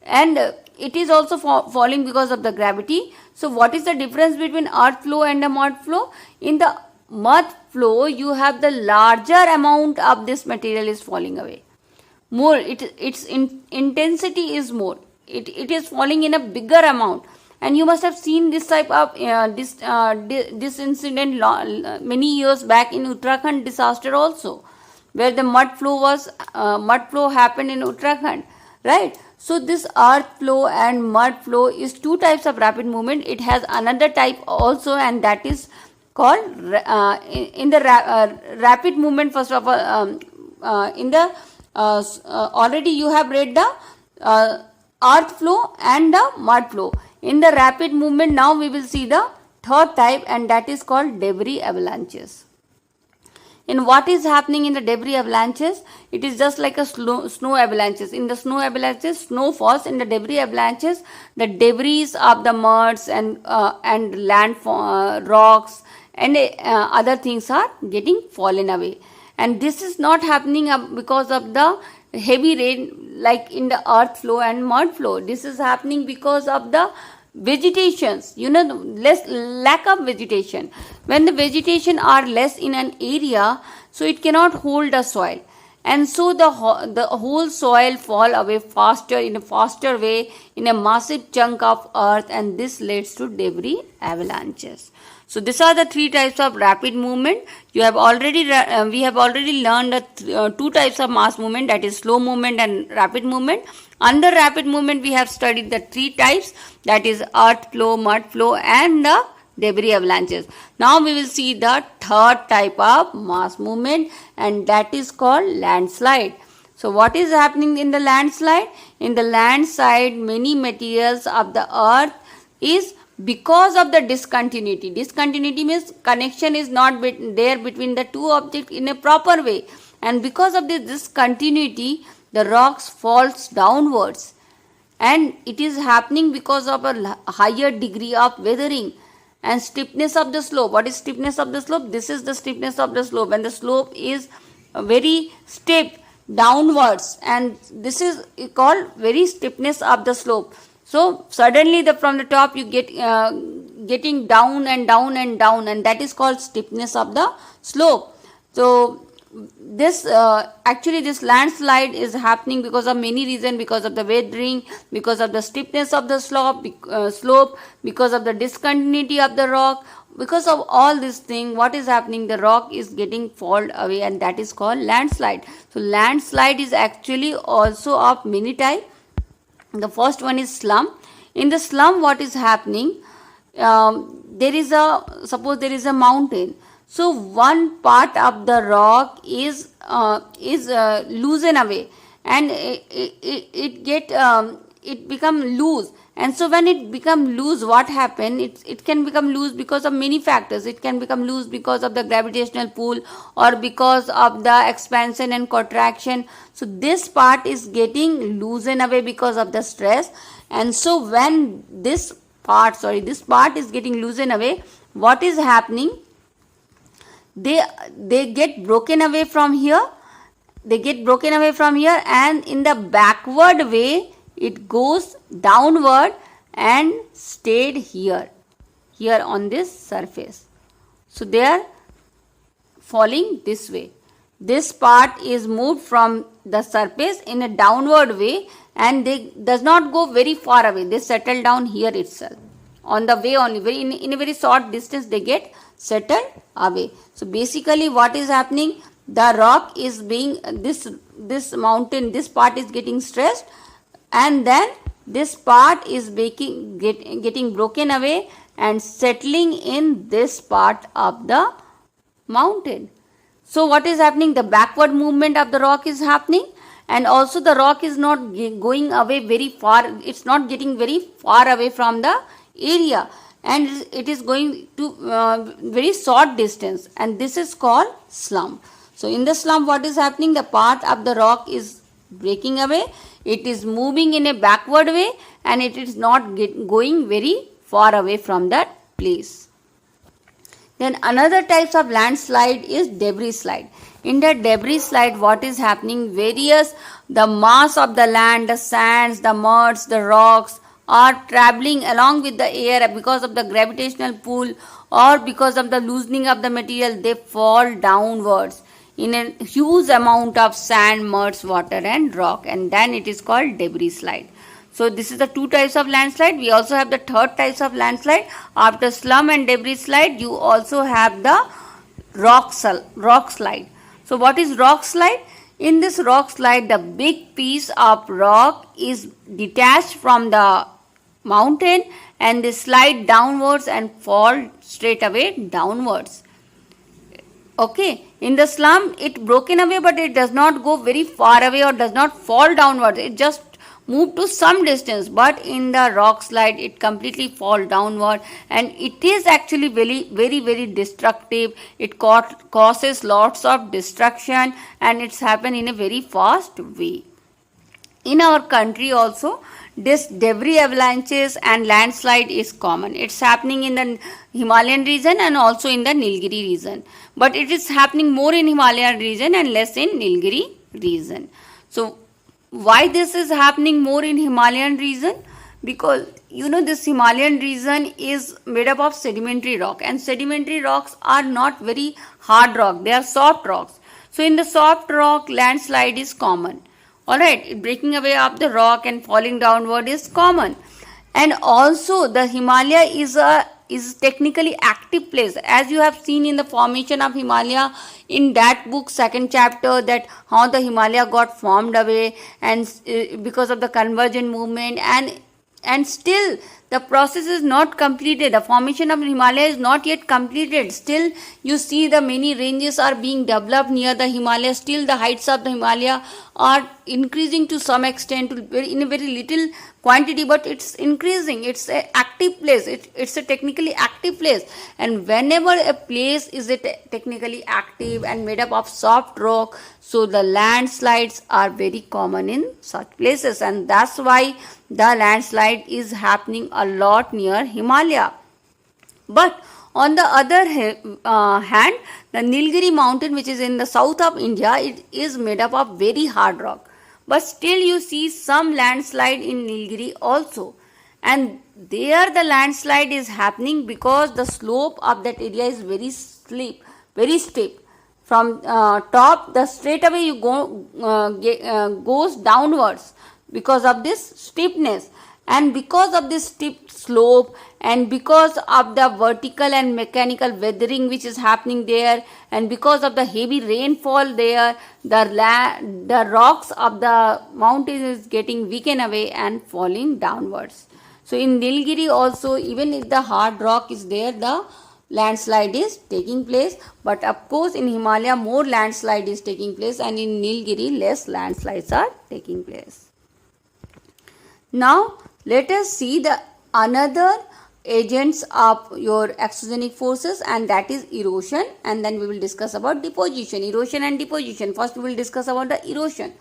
and it is also falling because of the gravity. So what is the difference between earth flow and the mud flow? In the mud flow, you have the larger amount of this material is falling away. More, its intensity is more. It is falling in a bigger amount. And you must have seen this type of this incident many years back in Uttarakhand disaster also, where the mud flow happened in Uttarakhand, right? So this earth flow and mud flow is two types of rapid movement. It has another type also, and that is called in the rapid movement. First of all, in the already you have read the earth flow and the mud flow. In the rapid movement, now we will see the third type, and that is called debris avalanches. In what is happening in the debris avalanches, it is just like a snow avalanches. In the snow avalanches, snow falls. In the debris avalanches, the debris of the muds and land rocks and other things are getting fallen away. And this is not happening because of the heavy rain like in the earth flow and mud flow. This is happening because of the vegetations, lack of vegetation. When the vegetation are less in an area, so it cannot hold the soil, and so the whole soil fall away in a faster way in a massive chunk of earth, and this leads to debris avalanches. So these are the three types of rapid movement. We have already learned the two types of mass movement, that is slow movement and rapid movement. Under rapid movement, we have studied the three types, that is earth flow, mud flow, and the debris avalanches. Now we will see the third type of mass movement, and that is called landslide. So what is happening in the landslide? In the landslide, many materials of the earth is because of the discontinuity. Discontinuity means connection is not there between the two objects in a proper way, and because of this discontinuity, the rocks falls downwards, and it is happening because of a higher degree of weathering and stiffness of the slope. What is stiffness of the slope? This is the stiffness of the slope, and the slope is very stiff downwards, and this is called very stiffness of the slope. So suddenly from the top you get getting down and down and down, and that is called stiffness of the slope. So this actually this landslide is happening because of many reasons, because of the weathering, because of the stiffness of the slope, because of the discontinuity of the rock. Because of all this thing, what is happening? The rock is getting fall away, and that is called landslide. So landslide is actually also of many types. The first one is slump. In the slump, what is happening? Suppose there is a mountain. So one part of the rock is loosen away, and it become loose. And so when it become loose, what happen? It can become loose because of many factors. It can become loose because of the gravitational pull, or because of the expansion and contraction. So this part is getting loosened away because of the stress. And so when this part is getting loosened away, what is happening? They get broken away from here. And in the backward way, it goes downward and stayed here on this surface. So they are falling this way. this part is moved from the surface in a downward way, and they does not go very far away. They settle down here itself. On the way only, in a very short distance they get settled away. So basically what is happening, the rock is being, this mountain, this part is getting stressed, and then this part is getting broken away and settling in this part of the mountain. So what is happening, the backward movement of the rock is happening, and also the rock is not going away very far, it's not getting very far away from the area, and it is going to very short distance, and this is called slump. So in the slump what is happening, the part of the rock is breaking away, it is moving in a backward way, and it is not going very far away from that place. Then another types of landslide is debris slide. In the debris slide what is happening, the mass of the land, the sands, the muds, the rocks are traveling along with the air because of the gravitational pull or because of the loosening of the material, they fall downwards in a huge amount of sand, muds, water and rock, and then it is called debris slide. So this is the two types of landslide. We also have the third types of landslide. After slump and debris slide, you also have the rock slide. So what is rock slide? In this rock slide, the big piece of rock is detached from the mountain and they slide downwards and fall straight away downwards. Okay, in the slump, it broken away, but it does not go very far away or does not fall downwards. It just move to some distance, but in the rock slide it completely fall downward, and it is actually very destructive. It causes lots of destruction, and it's happen in a very fast way. In our country also, this debris avalanches and landslide is common. It's happening in the Himalayan region and also in the Nilgiri region, but it is happening more in Himalayan region and less in Nilgiri region. So why this is happening more in Himalayan region? Because this Himalayan region is made up of sedimentary rock, and sedimentary rocks are not very hard rock, they are soft rocks. So in the soft rock, landslide is common. Alright, breaking away of the rock and falling downward is common. And also the Himalaya is technically active place, as you have seen in the formation of Himalaya in that book, second chapter, that how the Himalaya got formed away and because of the convergent movement, and still the process is not completed. The formation of Himalaya is not yet completed. Still you see the many ranges are being developed near the Himalaya. Still the heights of the Himalaya are increasing to some extent, in a very little quantity, but it's increasing. It's an active place. It's a technically active place, and whenever a place is technically active and made up of soft rock, so the landslides are very common in such places, and that's why the landslide is happening a lot near Himalaya. But on the other hand, the Nilgiri mountain, which is in the south of India, it is made up of very hard rock. But still you see some landslide in Nilgiri also. And there the landslide is happening because the slope of that area is very steep. From top, the straight away you goes downwards because of this steepness. And because of this steep slope, and because of the vertical and mechanical weathering which is happening there, and because of the heavy rainfall there, the rocks of the mountain is getting weakened away and falling downwards. So in Nilgiri also, even if the hard rock is there, the landslide is taking place. But of course in Himalaya more landslide is taking place, and in Nilgiri less landslides are taking place. Now let us see the another agents of your exogenic forces, and that is erosion, and then we will discuss about deposition. Erosion and deposition. First we will discuss about the erosion.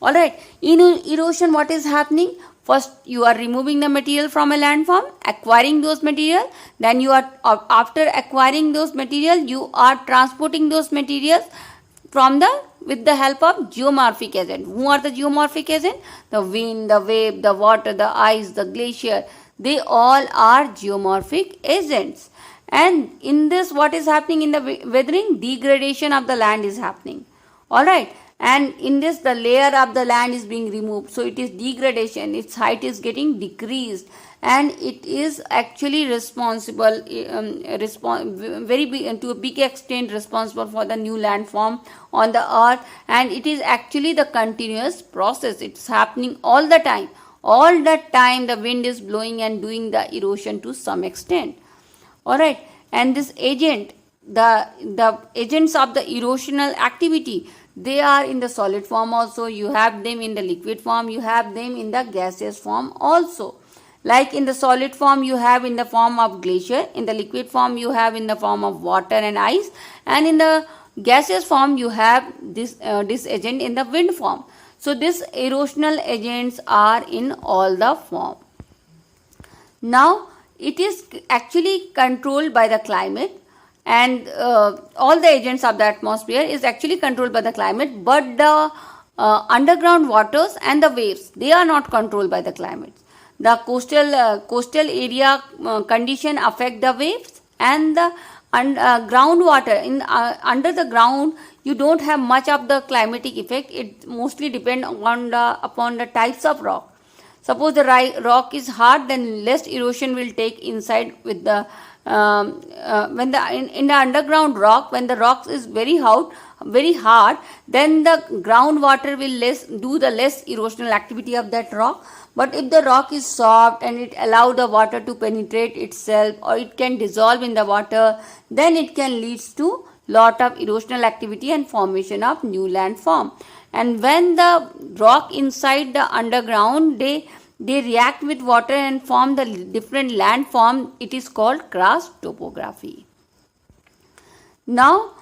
Alright, in erosion what is happening? First you are removing the material from a landform, acquiring those material, then you are, after acquiring those material, you are transporting those materials with the help of geomorphic agent. Who are the geomorphic agent? The wind, the wave, the water, the ice, the glacier. They all are geomorphic agents. And in this, what is happening in the weathering? Degradation of the land is happening. Alright, and in this the layer of the land is being removed, so it is degradation, its height is getting decreased, and it is actually responsible, very big, to a big extent responsible for the new landform on the earth, and it is actually the continuous process. It's happening all the time. All the time the wind is blowing and doing the erosion to some extent. Alright, and this agent, the agents of the erosional activity, they are in the solid form also, you have them in the liquid form, you have them in the gaseous form also. Like in the solid form you have in the form of glacier, in the liquid form you have in the form of water and ice, and in the gaseous form you have this agent in the wind form. So these erosional agents are in all the form. Now it is actually controlled by the climate, and all the agents of the atmosphere is actually controlled by the climate, but the underground waters and the waves, they are not controlled by the climate. The coastal area condition affect the waves, and the groundwater in under the ground you don't have much of the climatic effect. It mostly depend upon the types of rock. Suppose the rock is hard, then less erosion will take inside with the when the in the underground rock, when the rock is very hard, then the groundwater will do the less erosional activity of that rock. But if the rock is soft and it allow the water to penetrate itself, or it can dissolve in the water, then it can lead to lot of erosional activity and formation of new landform. And when the rock inside the underground, they react with water and form the different landform, it is called karst topography. Now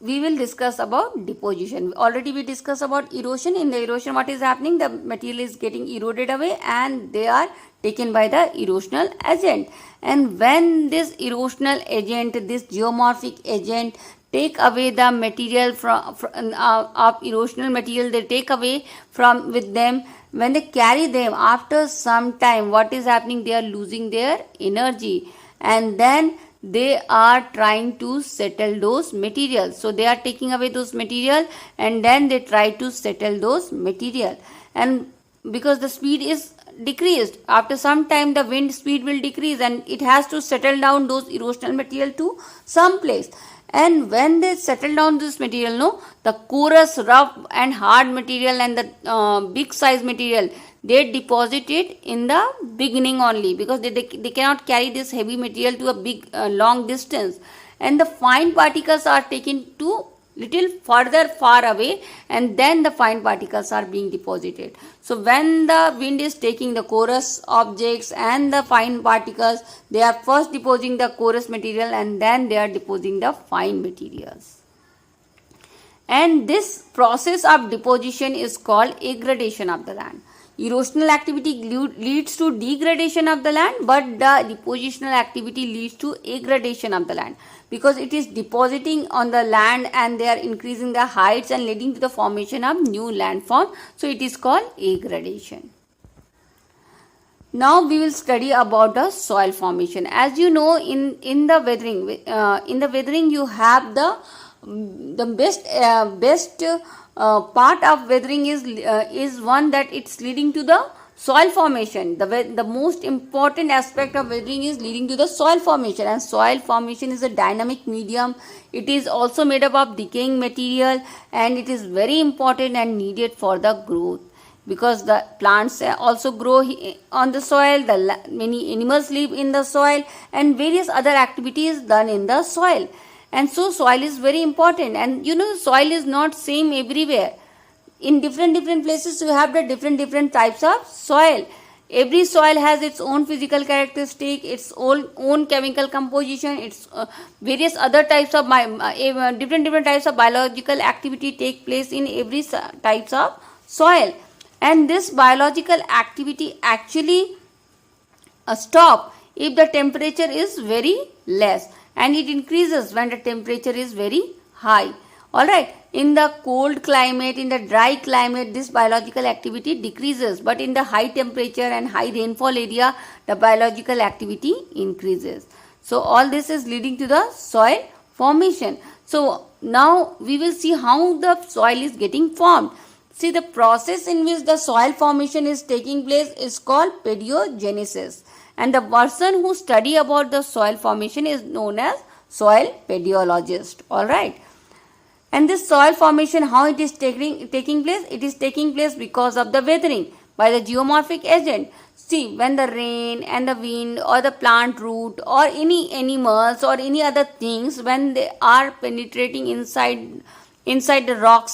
we will discuss about deposition. Already we discussed about erosion. In the erosion, what is happening? The material is getting eroded away and they are taken by the erosional agent. And when this erosional agent, this geomorphic agent, take away the material from of erosional material, they take away from with them. When they carry them, after some time, what is happening? They are losing their energy, and then they are trying to settle those materials. So they are taking away those material, and then they try to settle those material. And because the speed is decreased, after some time the wind speed will decrease, and it has to settle down those erosional material to some place. And when they settle down this material, the coarse, rough and hard material and the big size material, they deposit it in the beginning only, because they cannot carry this heavy material to a big long distance, and the fine particles are taken to little far away, and then the fine particles are being deposited. So when the wind is taking the coarse objects and the fine particles, they are first depositing the coarse material, and then they are depositing the fine materials. And this process of deposition is called aggradation of the land. Erosional activity leads to degradation of the land, but the depositional activity leads to aggradation of the land, because it is depositing on the land and they are increasing the heights and leading to the formation of new landform. So it is called aggradation. Now we will study about the soil formation. As you know, in the weathering you have the best part of weathering is one that it's leading to the soil formation. The most important aspect of weathering is leading to the soil formation, and soil formation is a dynamic medium. It is also made up of decaying material, and it is very important and needed for the growth, because the plants also grow on the soil, many animals live in the soil, and various other activities done in the soil. And so soil is very important, and soil is not same everywhere. In different places you have the different types of soil. Every soil has its own physical characteristic, its own chemical composition, its various other types of different types of biological activity take place in every types of soil. And this biological activity actually stop if the temperature is very less, and it increases when the temperature is very high. Alright, in the cold climate, in the dry climate, this biological activity decreases, but in the high temperature and high rainfall area, the biological activity increases. So all this is leading to the soil formation. So now we will see how the soil is getting formed. See, the process in which the soil formation is taking place is called pediogenesis, and the person who study about the soil formation is known as soil pedologist. All right. And this soil formation, how it is taking place? It is taking place because of the weathering by the geomorphic agent. See, when the rain and the wind or the plant root or any animals or any other things, when they are penetrating inside the rock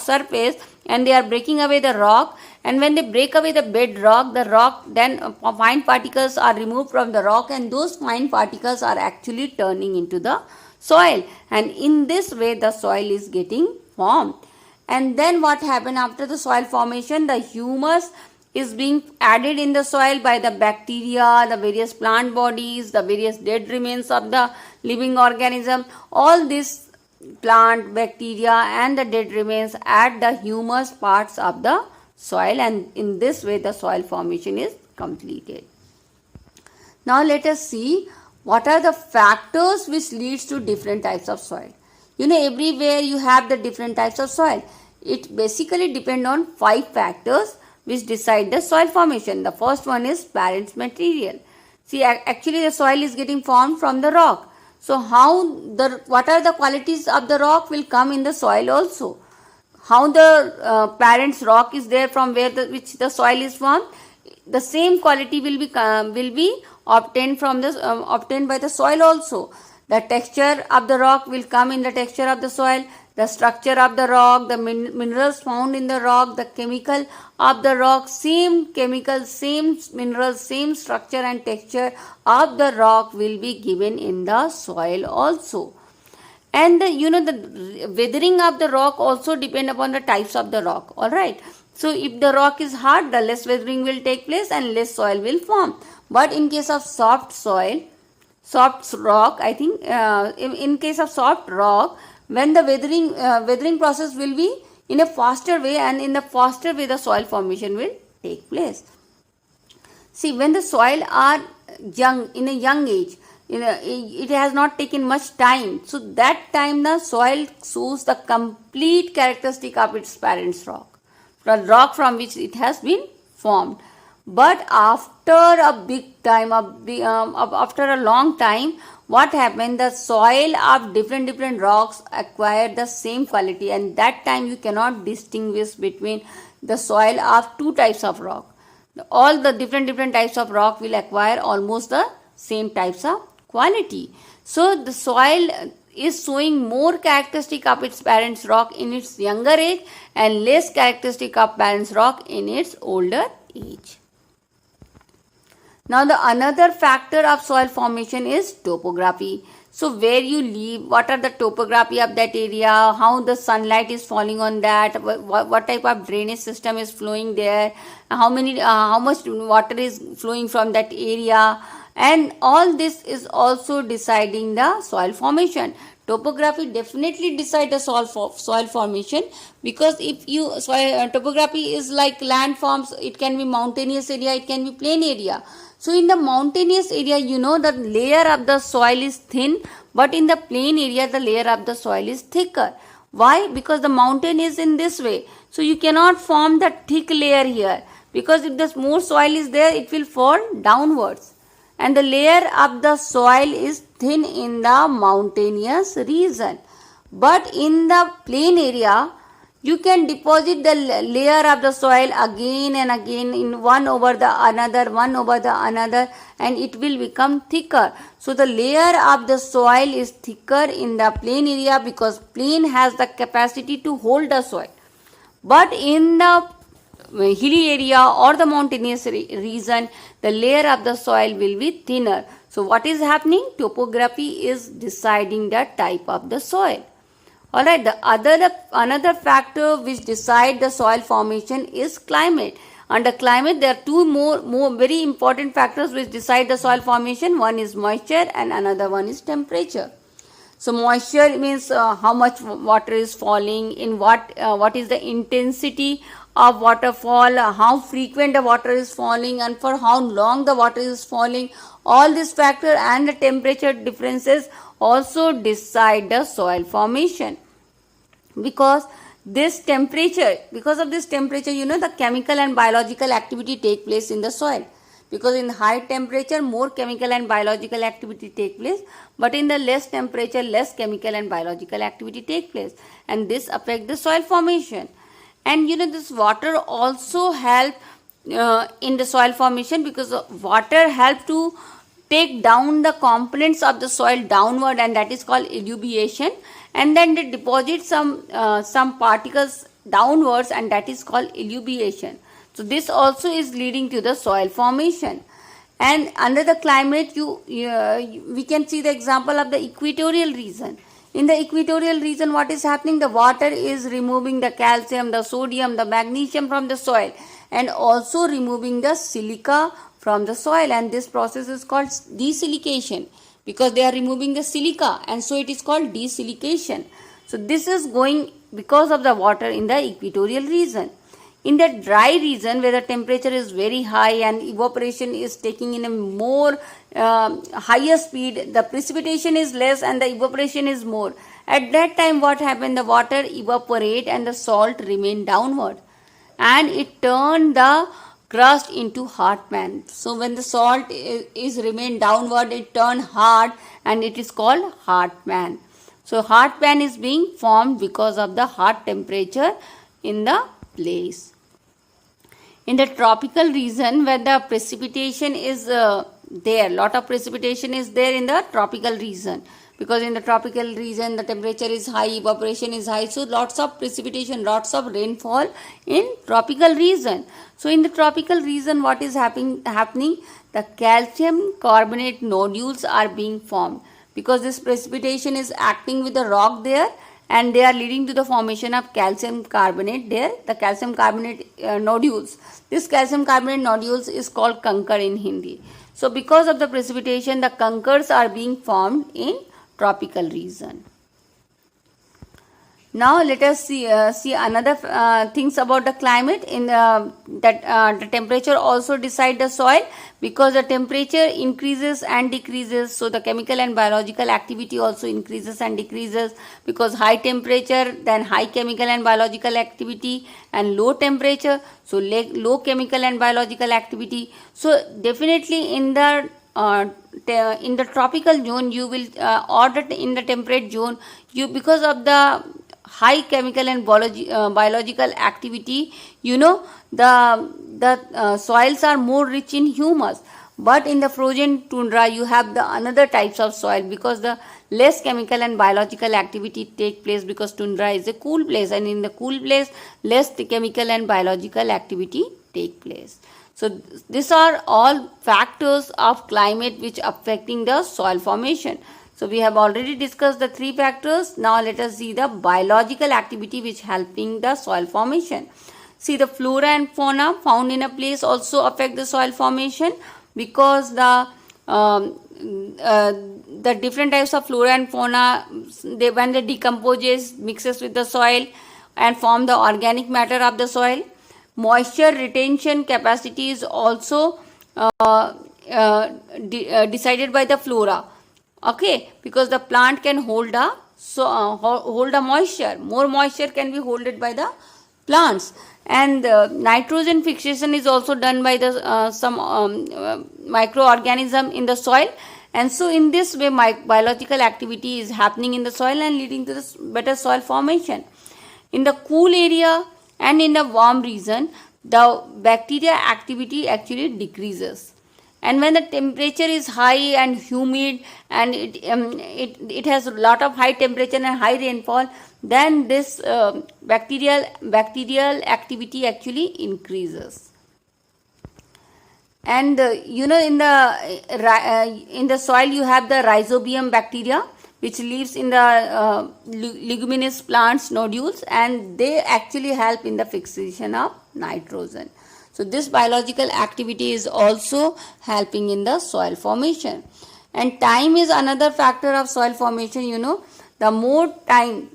surface, and they are breaking away the rock, and when they break away the bedrock, the rock, then fine particles are removed from the rock, and those fine particles are actually turning into the soil, and in this way the soil is getting formed. And then what happened after the soil formation? The humus is being added in the soil by the bacteria, the various plant bodies, the various dead remains of the living organism. All this plant, bacteria and the dead remains add the humus parts of the soil, and in this way the soil formation is completed. Now let us see what are the factors which leads to different types of soil. You know, everywhere you have the different types of soil. It basically depends on 5 factors which decide the soil formation. The first one is parent material. See, actually the soil is getting formed from the rock. So what are the qualities of the rock will come in the soil also. How the parent's rock is there from which the soil is formed, the same quality will be obtained by the soil also. The texture of the rock will come in the texture of the soil, the structure of the rock, the minerals found in the rock, the chemical of the rock, same chemical, same minerals, same structure and texture of the rock will be given in the soil also. And the weathering of the rock also depend upon the types of the rock. All right. So if the rock is hard, the less weathering will take place and less soil will form. But in case of soft rock, I think in case of soft rock, when the weathering process will be in a faster way, and in the faster way the soil formation will take place. See, when the soil are young, in a young age, it has not taken much time. So that time the soil shows the complete characteristic of its parent's rock, the rock from which it has been formed. But after a big time, after a long time, what happened? The soil of different rocks acquired the same quality, and that time you cannot distinguish between the soil of 2 types of rock. All the different types of rock will acquire almost the same types of quality. So the soil is showing more characteristic of its parent's rock in its younger age and less characteristic of parent's rock in its older age. Now the another factor of soil formation is topography. So where you live, what are the topography of that area, how the sunlight is falling on that, what type of drainage system is flowing there, how much water is flowing from that area, and all this is also deciding the soil formation. Topography definitely decide the soil formation, because if topography is like landforms, it can be mountainous area, it can be plain area. So in the mountainous area, the layer of the soil is thin, but in the plain area, the layer of the soil is thicker. Why? Because the mountain is in this way. So you cannot form the thick layer here, because if the more soil is there, it will fall downwards. And the layer of the soil is thin in the mountainous region. But in the plain area, you can deposit the layer of the soil again and again in one over the another, and it will become thicker. So the layer of the soil is thicker in the plain area, because plain has the capacity to hold the soil. But in the hilly area or the mountainous region, the layer of the soil will be thinner. So what is happening? Topography is deciding the type of the soil. Alright, another factor which decide the soil formation is climate. Under climate, there are 2 more very important factors which decide the soil formation. One is moisture and another one is temperature. So moisture means how much water is falling, in what is the intensity of waterfall, how frequent the water is falling, and for how long the water is falling. all these factors and the temperature differences also decide the soil formation. Because of this temperature, the chemical and biological activity take place in the soil. Because in high temperature, more chemical and biological activity take place, but in the less temperature, less chemical and biological activity take place, and this affect the soil formation. And this water also help in the soil formation, because water help to take down the components of the soil downward, and that is called alluviation, and then they deposit some particles downwards, and that is called alluviation. So this also is leading to the soil formation. And under the climate, we can see the example of the equatorial region. In the equatorial region, what is happening? The water is removing the calcium, the sodium, the magnesium from the soil, and also removing the silica from the soil, and this process is called desilication, because they are removing the silica, and so it is called desilication. So this is going because of the water in the equatorial region. In the dry region, where the temperature is very high and evaporation is taking in a more higher speed, the precipitation is less and the evaporation is more. At that time, what happened? The water evaporate and the salt remain downward, and it turned the crust into hard pan. So when the salt is remain downward, it turn hard, and it is called hard pan. So hard pan is being formed because of the hot temperature in the place. In the tropical region, where the precipitation is there, lot of precipitation is there in the tropical region, because in the tropical region the temperature is high, evaporation is high, so lots of precipitation, lots of rainfall in tropical region. So in the tropical region, what is happening? The calcium carbonate nodules are being formed, because this precipitation is acting with the rock there, and they are leading to the formation of calcium carbonate there, the calcium carbonate nodules. This calcium carbonate nodules is called kankar in Hindi. So because of the precipitation, the kankars are being formed in tropical region. Now let us see another things about the climate. In the temperature also decide the soil, because the temperature increases and decreases, so the chemical and biological activity also increases and decreases, because high temperature, then high chemical and biological activity, and low temperature, so low chemical and biological activity. So definitely in the tropical zone, you will or in the temperate zone, because of the high chemical and biological activity, the soils are more rich in humus. But in the frozen tundra, you have the another types of soil, because the less chemical and biological activity take place, because tundra is a cool place, and in the cool place, less chemical and biological activity take place. So these are all factors of climate which affecting the soil formation. So we have already discussed the three factors. Now let us see the biological activity which helping the soil formation. See, the flora and fauna found in a place also affect the soil formation, because the different types of flora and fauna, when they decomposes, mixes with the soil and form the organic matter of the soil. Moisture retention capacity is also decided by the flora. Okay, because the plant can hold a moisture. More moisture can be holded by the plants, and nitrogen fixation is also done by the some microorganism in the soil, and so in this way biological activity is happening in the soil and leading to the better soil formation. In the cool area and in the warm region, the bacteria activity actually decreases. And when the temperature is high and humid, and it has a lot of high temperature and high rainfall, then this bacterial activity actually increases. And in the soil you have the rhizobium bacteria, which lives in the leguminous plants nodules, and they actually help in the fixation of nitrogen. So this biological activity is also helping in the soil formation. And time is another factor of soil formation. The more time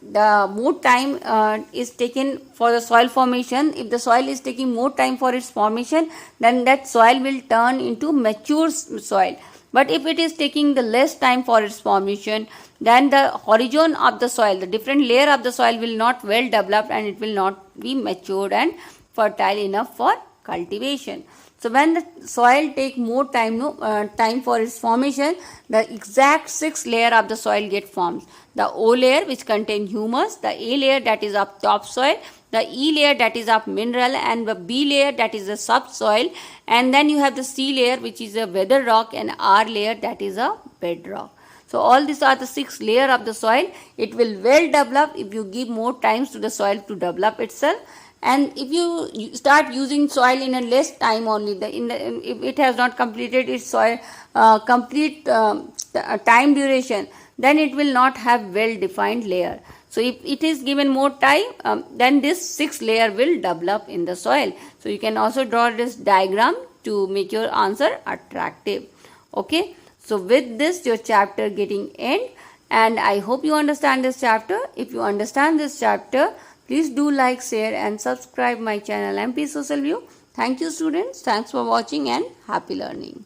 is taken for the soil formation. If the soil is taking more time for its formation, then that soil will turn into mature soil. But if it is taking the less time for its formation, then the horizon of the soil, the different layer of the soil will not well developed and it will not be matured and fertile enough for cultivation. So when the soil take more time for its formation, the exact 6 layer of the soil get formed. The O layer which contain humus, the A layer that is of topsoil, the E layer that is of mineral, and the B layer that is the subsoil, and then you have the C layer which is a weather rock, and R layer that is a bedrock. So all these are the 6 layer of the soil. It will well develop if you give more times to the soil to develop itself. And if you start using soil in a less time only, if it has not completed its soil complete time duration, then it will not have well defined layer. So if it is given more time, then this 6 layer will develop in the soil. So you can also draw this diagram to make your answer attractive. Okay. So with this, your chapter getting end, and I hope you understand this chapter. If you understand this chapter, please do like, share and subscribe my channel MP Social View. Thank you students. Thanks for watching and happy learning.